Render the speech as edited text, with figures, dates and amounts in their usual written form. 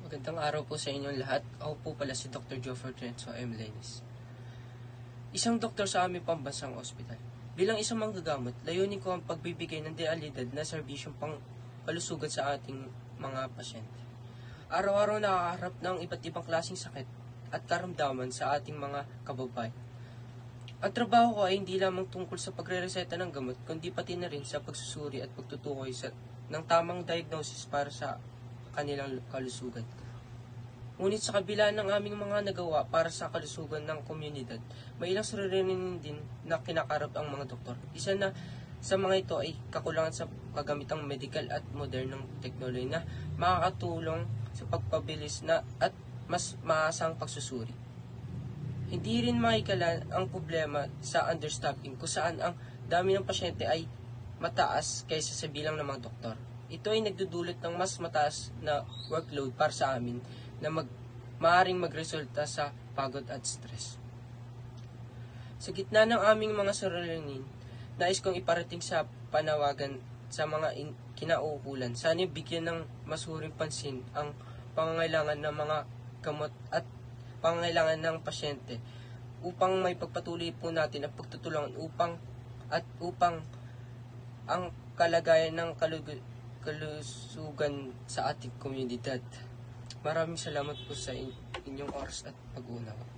Magandang araw po sa inyong lahat. Ako po pala si Dr. Joffer Trenzo M. Lenis. Isang doktor sa aming pambansang ospital. Bilang isang manggagamot, layunin ko ang pagbibigay ng dealidad na serbisyong pangkalusugan sa ating mga pasyente. Araw-araw nakakaharap ng iba't ibang klaseng sakit at karamdaman sa ating mga kababayan. Ang trabaho ko ay hindi lamang tungkol sa pagre-reseta ng gamot, kundi pati na rin sa pagsusuri at pagtutukoy ng tamang diagnosis para sa kanilang kalusugan. Ngunit sa kabila ng aming mga nagawa para sa kalusugan ng komunidad, may ilang suliranin din na kinakarap ang mga doktor. Isa na sa mga ito ay kakulangan sa kagamitang medical at modernong teknolohiya na makakatulong sa pagpabilis na at mas maasang pagsusuri. Hindi rin makikala ang problema sa understaffing kung saan ang dami ng pasyente ay mataas kaysa sa bilang ng mga doktor. Ito ay nagdudulot ng mas mataas na workload para sa amin na maaaring magresulta sa pagod at stress. Sa gitna ng aming mga suliranin, nais kong iparating sa panawagan sa mga kinauukulan. Sana bigyan ng masuring pansin ang pangangailangan ng mga gamot at pangangailangan ng pasyente upang may pagpatuloy po natin ang pagtutulungan upang ang kalagayan ng kalusugan sa ating komunidad. Maraming salamat po sa inyong oras at pag-unawa.